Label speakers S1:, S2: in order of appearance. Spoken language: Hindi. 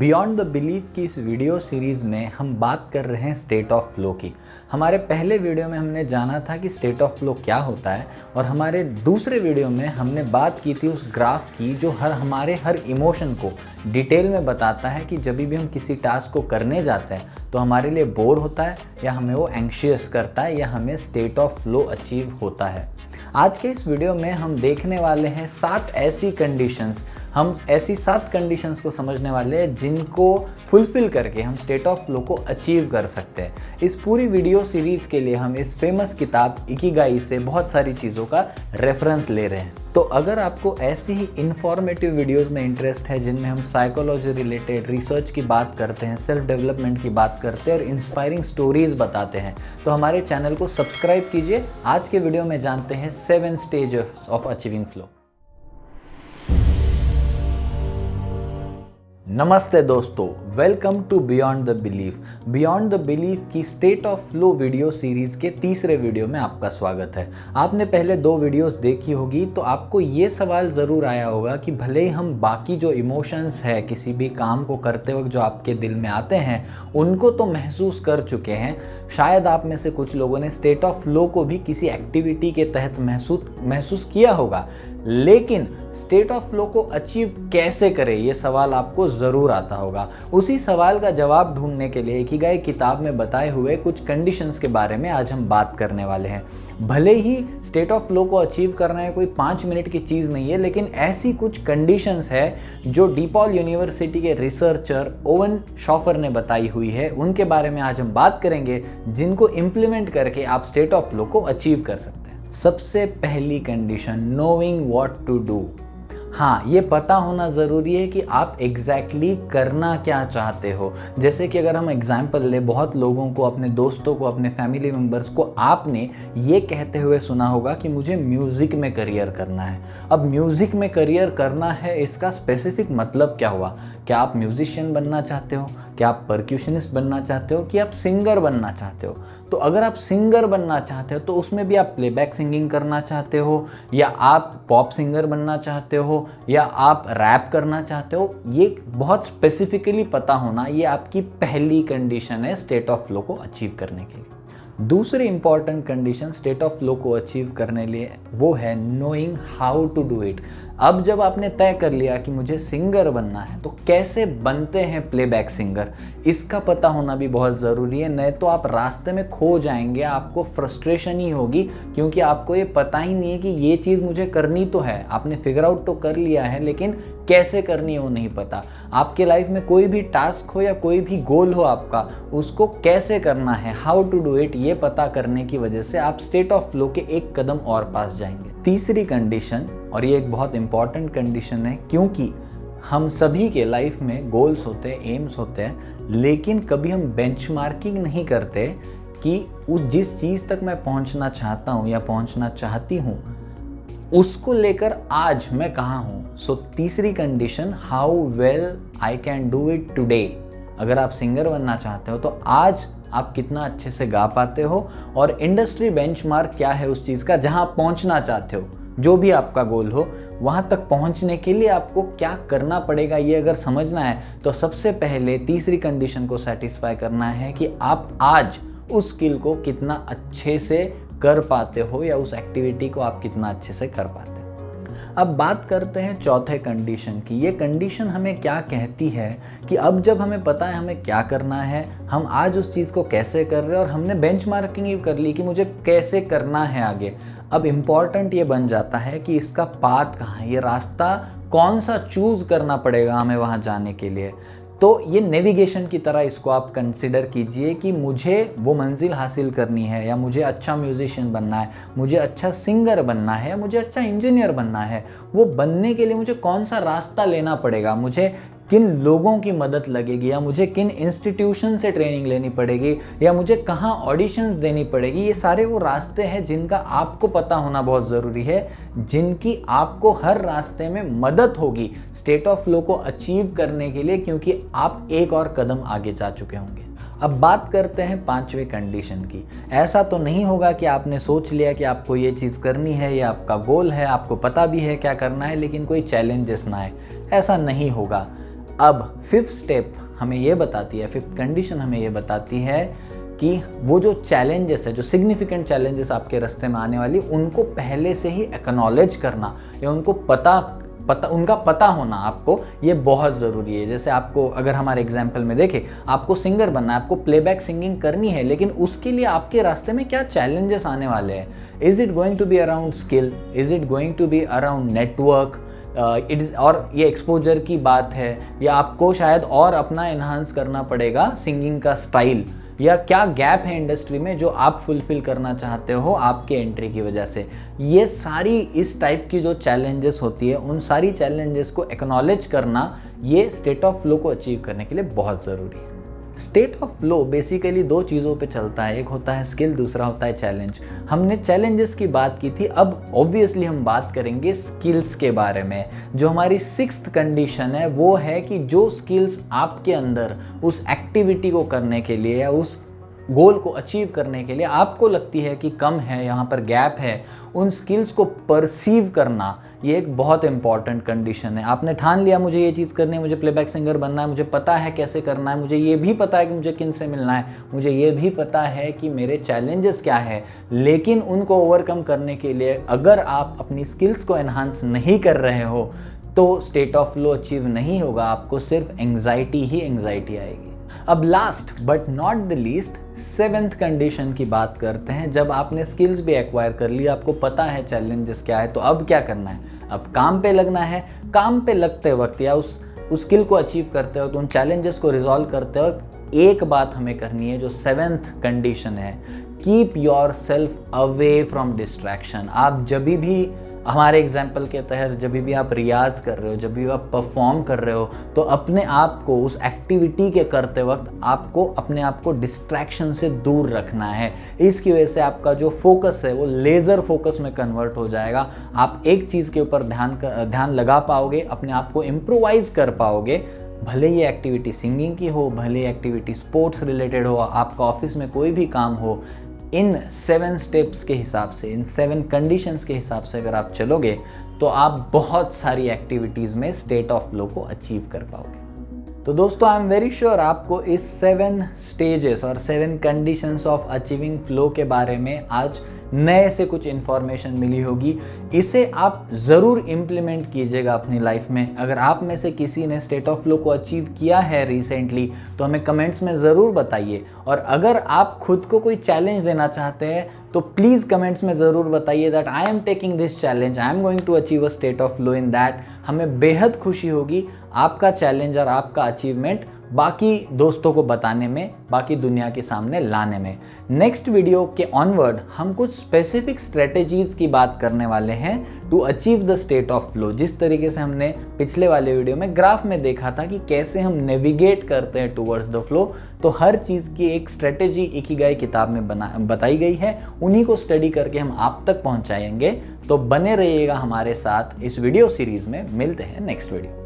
S1: बियॉन्ड द बिलीफ की इस वीडियो सीरीज़ में हम बात कर रहे हैं स्टेट ऑफ फ्लो की। हमारे पहले वीडियो में हमने जाना था कि स्टेट ऑफ फ्लो क्या होता है, और हमारे दूसरे वीडियो में हमने बात की थी उस ग्राफ की जो हमारे हर इमोशन को डिटेल में बताता है कि जब भी हम किसी टास्क को करने जाते हैं तो हमारे लिए बोर होता है या हमें वो एंग्शियस करता है या हमें स्टेट ऑफ फ्लो अचीव होता है। आज के इस वीडियो में हम देखने वाले हैं 7 ऐसी कंडीशंस, हम ऐसी 7 कंडीशंस को समझने वाले हैं जिनको फुलफिल करके हम स्टेट ऑफ फ्लो को अचीव कर सकते हैं। इस पूरी वीडियो सीरीज़ के लिए हम इस फेमस किताब इकिगाई से बहुत सारी चीज़ों का रेफरेंस ले रहे हैं। तो अगर आपको ऐसी ही इन्फॉर्मेटिव वीडियोस में इंटरेस्ट है जिनमें हम साइकोलॉजी रिलेटेड रिसर्च की बात करते हैं, सेल्फ डेवलपमेंट की बात करते हैं और इंस्पायरिंग स्टोरीज बताते हैं, तो हमारे चैनल को सब्सक्राइब कीजिए। आज के वीडियो में जानते हैं 7 स्टेजेस ऑफ अचीविंग फ्लो। नमस्ते दोस्तों, welcome to beyond the belief. Beyond the belief की state of flow video series के तीसरे वीडियो में आपका स्वागत है। आपने पहले 2 वीडियोस देखी होगी तो आपको ये सवाल ज़रूर आया होगा कि भले ही हम बाकी जो इमोशंस है किसी भी काम को करते वक्त जो आपके दिल में आते हैं उनको तो महसूस कर चुके हैं, शायद आप में से कुछ लोगों ने स्टेट ऑफ फ्लो को भी किसी एक्टिविटी के तहत महसूस किया होगा, लेकिन स्टेट ऑफ फ्लो को अचीव कैसे करें ये सवाल आपको ज़रूर आता होगा। उसी सवाल का जवाब ढूंढने के लिए इकिगाई किताब में बताए हुए कुछ कंडीशंस के बारे में आज हम बात करने वाले हैं। भले ही स्टेट ऑफ फ्लो को अचीव करना है कोई 5 मिनट की चीज़ नहीं है, लेकिन ऐसी कुछ कंडीशंस है जो डीपॉल यूनिवर्सिटी के रिसर्चर ओवन शॉफर ने बताई हुई है, उनके बारे में आज हम बात करेंगे जिनको इम्प्लीमेंट करके आप स्टेट ऑफ फ्लो को अचीव कर सकते हैं। सबसे पहली condition, knowing what to do. हाँ, ये पता होना ज़रूरी है कि आप एग्जैक्टली करना क्या चाहते हो। जैसे कि अगर हम एग्जाम्पल ले, बहुत लोगों को, अपने दोस्तों को, अपने फैमिली मेम्बर्स को आपने ये कहते हुए सुना होगा कि मुझे म्यूज़िक में करियर करना है। अब म्यूज़िक में करियर करना है, इसका स्पेसिफिक मतलब क्या हुआ? क्या आप म्यूजिशियन बनना चाहते हो? क्या आप परक्यूशनिस्ट बनना चाहते हो? कि आप सिंगर बनना चाहते हो? तो अगर आप सिंगर बनना चाहते हो तो उसमें भी आप प्लेबैक सिंगिंग करना चाहते हो, या आप पॉप सिंगर बनना चाहते हो, या आप रैप करना चाहते हो, ये बहुत स्पेसिफिकली पता होना, ये आपकी पहली कंडीशन है स्टेट ऑफ फ्लो को अचीव करने के लिए। दूसरी important condition state of flow को अचीव करने लिए वो है knowing how to do it. अब जब आपने तय कर लिया कि मुझे सिंगर बनना है तो कैसे बनते हैं प्लेबैक सिंगर, इसका पता होना भी बहुत ज़रूरी है। नहीं तो आप रास्ते में खो जाएंगे, आपको फ्रस्ट्रेशन ही होगी, क्योंकि आपको ये पता ही नहीं है कि ये चीज़ मुझे करनी तो है। आपने फिगर आउट तो कर लिया है, लेकिन कैसे करनी है वो नहीं पता। आपके लाइफ में कोई भी टास्क हो या कोई भी गोल हो आपका, उसको कैसे करना है, हाउ टू डू इट, ये पता करने की वजह से आप स्टेट ऑफ फ्लो के एक कदम और पास जाएंगे। तीसरी कंडीशन, और ये एक बहुत इंपॉर्टेंट कंडीशन है, क्योंकि हम सभी के लाइफ में गोल्स होते हैं, एम्स होते हैं, लेकिन कभी हम बेंचमार्किंग नहीं करते कि उस जिस चीज़ तक मैं पहुंचना चाहता हूं या पहुंचना चाहती हूं उसको लेकर आज मैं कहाँ हूँ। सो तीसरी condition, how well I can do it today. अगर आप सिंगर बनना चाहते हो तो आज आप कितना अच्छे से गा पाते हो, और इंडस्ट्री बेंचमार्क क्या है उस चीज़ का जहाँ आप पहुँचना चाहते हो, जो भी आपका गोल हो, वहाँ तक पहुँचने के लिए आपको क्या करना पड़ेगा, ये अगर समझना है तो सबसे पहले तीसरी कंडीशन को सेटिस्फाई करना है कि आप आज उस स्किल को कितना अच्छे से कर पाते हो, या उस एक्टिविटी को आप कितना अच्छे से कर पाते हो। अब बात करते हैं चौथे कंडीशन की। ये कंडीशन हमें क्या कहती है कि अब जब हमें पता है हमें क्या करना है, हम आज उस चीज़ को कैसे कर रहे हैं, और हमने बेंचमार्किंग ही कर ली कि मुझे कैसे करना है आगे, अब इम्पॉर्टेंट ये बन जाता है कि इसका पाथ कहाँ है, ये रास्ता कौन सा चूज़ करना पड़ेगा हमें वहाँ जाने के लिए। तो ये नेविगेशन की तरह इसको आप कंसिडर कीजिए कि मुझे वो मंजिल हासिल करनी है, या मुझे अच्छा म्यूजिशियन बनना है, मुझे अच्छा सिंगर बनना है, या मुझे अच्छा इंजीनियर बनना है। वो बनने के लिए मुझे कौन सा रास्ता लेना पड़ेगा, मुझे किन लोगों की मदद लगेगी, या मुझे किन इंस्टीट्यूशन से ट्रेनिंग लेनी पड़ेगी, या मुझे कहाँ ऑडिशंस देनी पड़ेगी। ये सारे वो रास्ते हैं जिनका आपको पता होना बहुत ज़रूरी है, जिनकी आपको हर रास्ते में मदद होगी स्टेट ऑफ फ्लो को अचीव करने के लिए, क्योंकि आप एक और कदम आगे जा चुके होंगे। अब बात करते हैं 5वें कंडीशन की। ऐसा तो नहीं होगा कि आपने सोच लिया कि आपको ये चीज़ करनी है, ये आपका गोल है, आपको पता भी है क्या करना है, लेकिन कोई चैलेंजेस ना आए, ऐसा नहीं होगा। अब फिफ्थ स्टेप हमें ये बताती है, फिफ्थ कंडीशन हमें ये बताती है कि वो जो चैलेंजेस है, जो सिग्निफिकेंट चैलेंजेस आपके रास्ते में आने वाली, उनको पहले से ही एक्नॉलेज करना या उनको उनका पता होना आपको, ये बहुत ज़रूरी है। जैसे आपको अगर हमारे एग्जाम्पल में देखें, आपको सिंगर बनना है, आपको प्लेबैक सिंगिंग करनी है, लेकिन उसके लिए आपके रास्ते में क्या चैलेंजेस आने वाले हैं? Is it going to be around skill? Is it going to be around network? और ये एक्सपोजर की बात है, या आपको शायद और अपना इन्हांस करना पड़ेगा सिंगिंग का स्टाइल, या क्या गैप है इंडस्ट्री में जो आप फुलफिल करना चाहते हो आपके एंट्री की वजह से। ये सारी इस टाइप की जो चैलेंजेस होती है, उन सारी चैलेंजेस को एक्नॉलेज करना, ये स्टेट ऑफ फ्लो को अचीव करने के लिए बहुत ज़रूरी है। स्टेट ऑफ फ्लो बेसिकली दो चीज़ों पे चलता है, एक होता है स्किल, दूसरा होता है चैलेंज। हमने चैलेंजेस की बात की थी, अब ऑब्वियसली हम बात करेंगे स्किल्स के बारे में। जो हमारी सिक्स्थ कंडीशन है वो है कि जो स्किल्स आपके अंदर उस एक्टिविटी को करने के लिए या उस गोल को अचीव करने के लिए आपको लगती है कि कम है, यहाँ पर गैप है, उन स्किल्स को परसीव करना, ये एक बहुत इंपॉर्टेंट कंडीशन है। आपने ठान लिया मुझे ये चीज़ करनी है, मुझे प्लेबैक सिंगर बनना है, मुझे पता है कैसे करना है, मुझे ये भी पता है कि मुझे किन से मिलना है, मुझे ये भी पता है कि मेरे चैलेंजेस क्या है, लेकिन उनको ओवरकम करने के लिए अगर आप अपनी स्किल्स को एनहांस नहीं कर रहे हो तो स्टेट ऑफ फ्लो अचीव नहीं होगा, आपको सिर्फ एंग्जाइटी ही एंग्जाइटी आएगी। अब last but not the least, seventh condition की बात करते हैं। जब आपने स्किल्स भी एक्वायर कर ली, आपको पता है चैलेंजेस क्या है, तो अब क्या करना है? अब काम पे लगना है। काम पे लगते वक्त या उस स्किल को अचीव करते वक्त, उन चैलेंजेस को रिजॉल्व करते वक्त एक बात हमें करनी है, जो सेवेंथ कंडीशन है, keep your self away from distraction. आप जब भी हमारे एग्जाम्पल के तहत जब भी आप रियाज कर रहे हो, जब भी आप परफॉर्म कर रहे हो, तो अपने आप को उस एक्टिविटी के करते वक्त आपको अपने आप को डिस्ट्रैक्शन से दूर रखना है। इसकी वजह से आपका जो फोकस है वो लेज़र फोकस में कन्वर्ट हो जाएगा। आप एक चीज़ के ऊपर ध्यान लगा पाओगे, अपने आप को इम्प्रोवाइज कर पाओगे। भले ये एक्टिविटी सिंगिंग की हो, भले एक्टिविटी स्पोर्ट्स रिलेटेड हो, आपका ऑफिस में कोई भी काम हो, इन 7 स्टेप्स के हिसाब से, इन 7 कंडीशंस के हिसाब से अगर आप चलोगे तो आप बहुत सारी एक्टिविटीज़ में स्टेट ऑफ फ्लो को अचीव कर पाओगे। तो दोस्तों, आई एम वेरी श्योर आपको इस 7 स्टेजेस और 7 कंडीशंस ऑफ अचीविंग फ्लो के बारे में आज नए से कुछ इन्फॉर्मेशन मिली होगी। इसे आप ज़रूर इम्प्लीमेंट कीजिएगा अपनी लाइफ में। अगर आप में से किसी ने स्टेट ऑफ फ्लो को अचीव किया है रिसेंटली, तो हमें कमेंट्स में ज़रूर बताइए। और अगर आप खुद को कोई चैलेंज देना चाहते हैं तो प्लीज़ कमेंट्स में ज़रूर बताइए that I am taking this challenge, I am going to achieve a state of flow in that. हमें बेहद खुशी होगी आपका चैलेंज और आपका अचीवमेंट बाकी दोस्तों को बताने में, बाकी दुनिया के सामने लाने में। नेक्स्ट वीडियो के ऑनवर्ड हम कुछ स्पेसिफिक स्ट्रेटेजीज की बात करने वाले हैं to achieve the state of flow. जिस तरीके से हमने पिछले वाले वीडियो में ग्राफ में देखा था कि कैसे हम नेविगेट करते हैं टुवर्ड्स द फ्लो, तो हर चीज़ की एक स्ट्रेटेजी इकिगाई किताब में बताई गई है। उन्हीं को स्टडी करके हम आप तक पहुंचाएंगे। तो बने रहिएगा हमारे साथ इस वीडियो सीरीज में। मिलते हैं नेक्स्ट वीडियो।